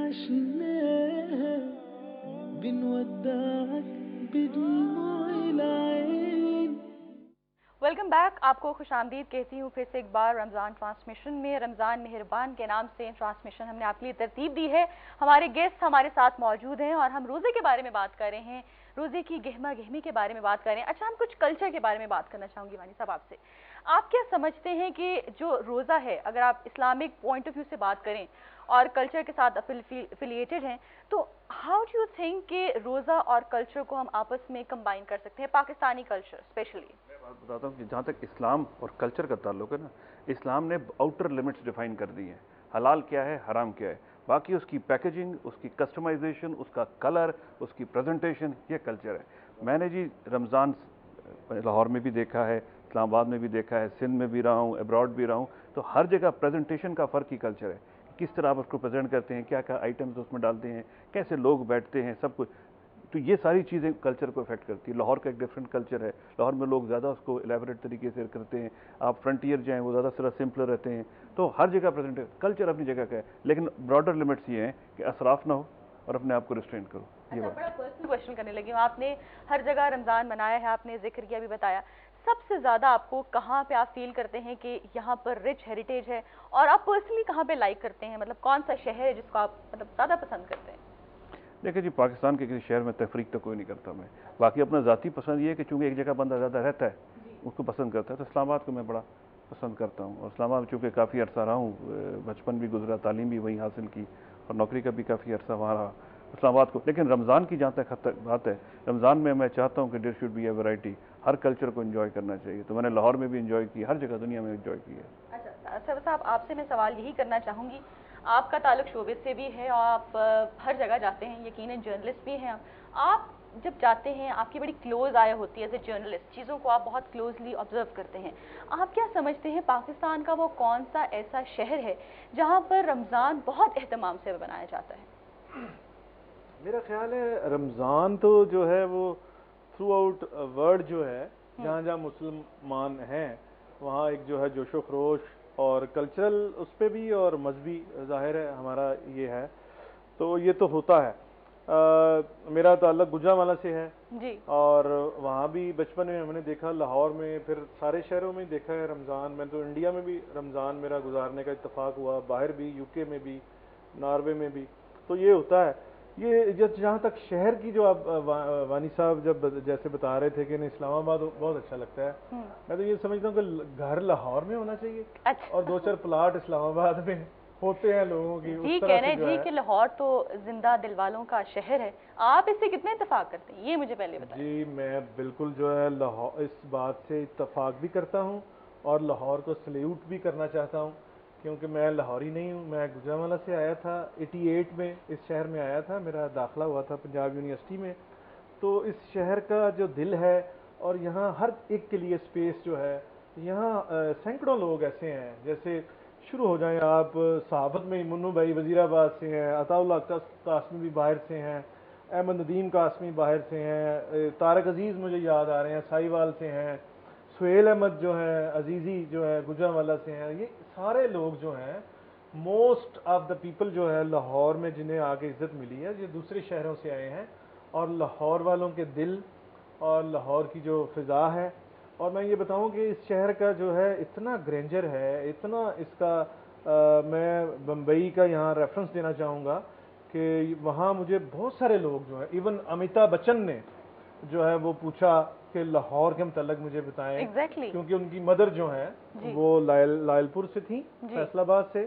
عشناها بنودعك بدموع العين. Welcome back. آپ کو خوش آمدید کہتی ہوں پھر سے ایک بار رمضان ٹرانسمیشن میں. رمضان مہربان کے نام سے ٹرانسمیشن ہم نے آپ کے لیے ترتیب دی ہے. ہمارے گیسٹ ہمارے ساتھ موجود ہیں اور ہم روزے کے بارے میں بات کر رہے ہیں, روزے کی گہما گہمی کے بارے میں بات کر رہے ہیں. اچھا, ہم کچھ کلچر کے بارے میں بات کرنا چاہوں گی وانی صاحب آپ سے. آپ کیا سمجھتے ہیں کہ جو روزہ ہے, اگر آپ اسلامک پوائنٹ آف ویو سے بات کریں اور کلچر کے ساتھ افیلیٹڈ ہیں, تو ہاؤ ڈو یو تھنک کہ روزہ اور کلچر کو ہم آپس میں کمبائن کر سکتے ہیں, پاکستانی کلچر اسپیشلی؟ میں بات بتاتا ہوں کہ جہاں تک اسلام اور کلچر کا تعلق ہے نا, اسلام نے آؤٹر لمٹس ڈیفائن کر دی ہیں. حلال کیا ہے, حرام کیا ہے. باقی اس کی پیکیجنگ, اس کی کسٹمائزیشن, اس کا کلر, اس کی پریزنٹیشن, یہ کلچر ہے. میں نے جی رمضان لاہور میں بھی دیکھا ہے, اسلام آباد میں بھی دیکھا ہے, سندھ میں بھی رہا ہوں, ابراڈ بھی رہا ہوں, تو ہر جگہ پریزنٹیشن کا فرق ہی کلچر ہے. کس طرح آپ اس کو پریزنٹ کرتے ہیں, کیا کیا آئٹمز اس میں ڈالتے ہیں, کیسے لوگ بیٹھتے ہیں, سب کچھ. تو یہ ساری چیزیں کلچر کو افیکٹ کرتی ہیں. لاہور کا ایک ڈفرینٹ کلچر ہے. لاہور میں لوگ زیادہ اس کو الیبوریٹ طریقے سے کرتے ہیں. آپ فرنٹیئر جائیں وہ زیادہ سرا سمپلر رہتے ہیں. تو ہر جگہ پریزنٹ کلچر اپنی جگہ کا ہے, لیکن براڈر لمٹس یہ ہیں کہ اسراف نہ ہو اور اپنے آپ کو ریسٹرین کرو. یہ بات بڑا پرسنل کوشچن کرنے لگی ہوں. آپ نے ہر جگہ رمضان منایا ہے, آپ نے ذکر کیا بھی بتایا. سب سے زیادہ آپ کو کہاں پہ آپ فیل کرتے ہیں کہ یہاں پر رچ ہیریٹیج ہے, اور آپ پرسنلی کہاں پہ لائک کرتے ہیں, مطلب کون سا شہر ہے جس کو آپ مطلب زیادہ پسند کرتے ہیں؟ دیکھیں جی, پاکستان کے کسی شہر میں تفریق تو کوئی نہیں کرتا میں. باقی اپنا ذاتی پسند یہ ہے کہ چونکہ ایک جگہ بندہ زیادہ رہتا ہے اس کو پسند کرتا ہے, تو اسلام آباد کو میں بڑا پسند کرتا ہوں. اور اسلام آباد چونکہ کافی عرصہ رہا ہوں, بچپن بھی گزرا, تعلیم بھی وہیں حاصل کی, اور نوکری کا بھی کافی عرصہ وہاں رہا اسلام آباد کو. لیکن رمضان کی جہاں تک بات ہے, رمضان میں چاہتا ہوں کہ there should be a variety, ہر کلچر کو انجوائے کرنا چاہیے. تو میں نے لاہور میں بھی انجوائے کی, ہر جگہ دنیا میں انجوائے کی ہے. اچھا صاحب, آپ سے میں سوال یہی کرنا چاہوں گی, آپ کا تعلق شعبے سے بھی ہے اور آپ ہر جگہ جاتے ہیں, یقیناً جرنلسٹ بھی ہیں. آپ جب جاتے ہیں, آپ کی بڑی کلوز آیا ہوتی ہے ایز اے جرنلسٹ, چیزوں کو آپ بہت کلوزلی آبزرو کرتے ہیں. آپ کیا سمجھتے ہیں پاکستان کا وہ کون سا ایسا شہر ہے جہاں پر رمضان بہت اہتمام سے منایا جاتا ہے؟ میرا خیال ہے رمضان تو جو ہے وہ تھرو آؤٹ ورلڈ جو ہے, جہاں جہاں مسلمان ہیں وہاں ایک جو ہے جوش و خروش اور کلچرل اس پہ بھی اور مذہبی ظاہر ہے ہمارا یہ ہے, تو یہ تو ہوتا ہے. میرا تعلق گجرانوالہ سے ہے جی, اور وہاں بھی بچپن میں ہم نے دیکھا, لاہور میں, پھر سارے شہروں میں دیکھا ہے رمضان. میں تو انڈیا میں بھی رمضان میرا گزارنے کا اتفاق ہوا, باہر بھی, یو کے میں بھی, ناروے میں بھی. تو یہ ہوتا ہے. یہ جہاں تک شہر کی جو آپ وانی صاحب جب جیسے بتا رہے تھے کہ اسلام آباد بہت اچھا لگتا ہے, میں تو یہ سمجھتا ہوں کہ گھر لاہور میں ہونا چاہیے اور 2-4 پلاٹ اسلام آباد میں ہوتے ہیں لوگوں کی. جی کہہ رہے ہیں جی کہ لاہور تو زندہ دل والوں کا شہر ہے. آپ اس سے کتنے اتفاق کرتے ہیں, یہ مجھے پہلے بتائیں. جی میں بالکل جو ہے لاہور اس بات سے اتفاق بھی کرتا ہوں اور لاہور کو سلیوٹ بھی کرنا چاہتا ہوں, کیونکہ میں لاہوری نہیں ہوں. میں گجرانوالہ سے آیا تھا 88 میں, اس شہر میں آیا تھا, میرا داخلہ ہوا تھا پنجاب یونیورسٹی میں. تو اس شہر کا جو دل ہے, اور یہاں ہر ایک کے لیے سپیس جو ہے, یہاں سینکڑوں لوگ ایسے ہیں. جیسے شروع ہو جائیں آپ, صحافت میں منو بھائی وزیر آباد سے ہیں, عطا اللہ قاسمی بھی باہر سے ہیں, احمد ندیم قاسمی باہر سے ہیں, طارق عزیز مجھے یاد آ رہے ہیں ساہیوال سے ہیں, سہیل احمد جو ہیں عزیزی جو ہے گجرانوالہ سے ہیں. یہ سارے لوگ جو ہیں, موسٹ آف دا پیپل جو ہے لاہور میں جنہیں آگے عزت ملی ہے, یہ دوسرے شہروں سے آئے ہیں. اور لاہور والوں کے دل اور لاہور کی جو فضا ہے, اور میں یہ بتاؤں کہ اس شہر کا جو ہے اتنا گرینجر ہے, اتنا اس کا میں بمبئی کا یہاں ریفرنس دینا چاہوں گا کہ وہاں مجھے بہت سارے لوگ جو ہیں, ایون امیتابھ بچن نے جو ہے وہ پوچھا کہ لاہور کے متعلق مجھے بتائیں, کیونکہ ان کی مدر جو ہیں وہ لائل پور سے تھیں, فیصل آباد سے,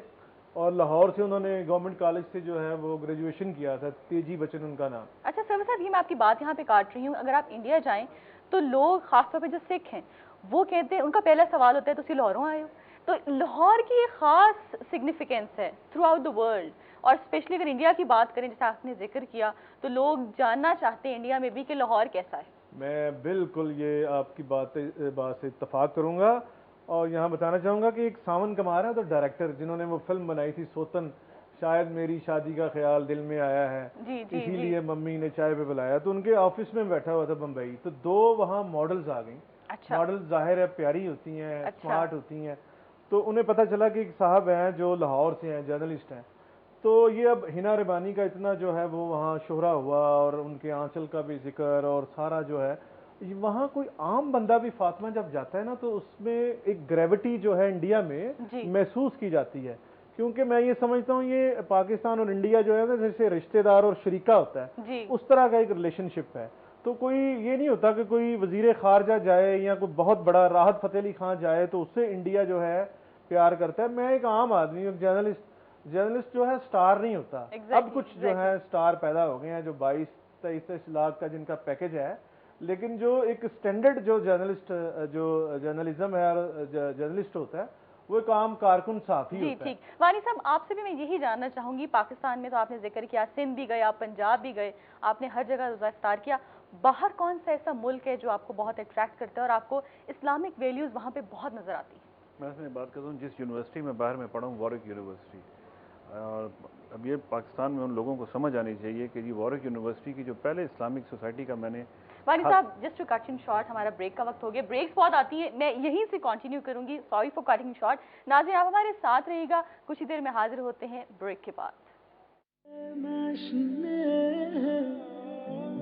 اور لاہور سے انہوں نے گورنمنٹ کالج سے جو ہے وہ گریجویشن کیا تھا. تیجی بچن ان کا نام. اچھا سر صاحب, یہ میں آپ کی بات یہاں پہ کاٹ رہی ہوں. اگر آپ انڈیا جائیں تو لوگ خاص طور پہ جو سکھ ہیں وہ کہتے ہیں, ان کا پہلا سوال ہوتا ہے تسی لاہوروں آئے ہو. تو لاہور کی ایک خاص سگنیفیکینس ہے تھرو آؤٹ دا ورلڈ, اور اسپیشلی اگر انڈیا کی بات کریں جیسے آپ نے ذکر کیا, تو لوگ جاننا چاہتے ہیں انڈیا میں بھی کہ لاہور کیسا ہے. میں بالکل یہ آپ کی بات سے اتفاق کروں گا, اور یہاں بتانا چاہوں گا کہ ایک ساون کمار ہے تو ڈائریکٹر, جنہوں نے وہ فلم بنائی تھی سوتن, شاید میری شادی کا خیال دل میں آیا ہے, اسی لیے ممی نے چائے پہ بلایا. تو ان کے آفس میں بیٹھا ہوا تھا بمبئی, تو 2 وہاں ماڈلز آ گئیں. ماڈل ظاہر ہے پیاری ہوتی ہیں, اسمارٹ ہوتی ہیں. تو انہیں پتہ چلا کہ ایک صاحب ہیں جو لاہور سے ہیں, جرنلسٹ ہیں. تو یہ اب ہنا ربانی کا اتنا جو ہے وہ وہاں شہرہ ہوا اور ان کے آنچل کا بھی ذکر اور سارا جو ہے وہاں کوئی عام بندہ بھی فاطمہ جب جاتا ہے نا تو اس میں ایک گریوٹی جو ہے انڈیا میں محسوس کی جاتی ہے، کیونکہ میں یہ سمجھتا ہوں یہ پاکستان اور انڈیا جو ہے نا جیسے رشتہ دار اور شریکہ ہوتا ہے اس طرح کا ایک ریلیشن شپ ہے. تو کوئی یہ نہیں ہوتا کہ کوئی وزیر خارجہ جائے یا کوئی بہت بڑا راحت فتح علی خان جائے تو اس سے انڈیا جو ہے پیار کرتا ہے. میں ایک عام آدمی ہوں، جرنلسٹ جو ہے سٹار نہیں ہوتا. اب کچھ جو ہے سٹار پیدا ہو گئے ہیں جو 22-23 لاکھ کا جن کا پیکج ہے، لیکن جو ایک سٹینڈرڈ جو جرنلزم ہے اور جرنلسٹ ہوتا ہے وہ ایک عام کارکن صحافی ہوتا ہے. جی ٹھیک. وانی صاحب آپ سے بھی میں یہی جاننا چاہوں گی، پاکستان میں تو آپ نے ذکر کیا، سندھ بھی گئے، آپ پنجاب بھی گئے، آپ نے ہر جگہ روزہ افطار کیا. باہر کون سا ایسا ملک ہے جو آپ کو بہت اٹریکٹ کرتا ہے اور آپ کو اسلامک ویلیوز وہاں پہ بہت نظر آتی ہے؟ میں اس میں بات کرتا ہوں جس یونیورسٹی میں باہر میں پڑھا ہوں، وارک یونیورسٹی. اور اب یہ پاکستان میں ان لوگوں کو سمجھ آنی چاہیے کہ یہ وارک یونیورسٹی کی جو پہلے اسلامک سوسائٹی کا میں نے Wani Sahib just to cut in short, ہمارا بریک کا وقت ہو گیا. بریکس بہت آتی ہیں، میں یہیں سے کنٹینیو کروں گی. Sorry for cutting short. ناظرین آپ ہمارے ساتھ رہیے گا، کچھ ہی دیر میں حاضر ہوتے ہیں بریک کے بعد. ماشي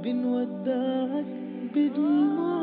بنودعك بدموع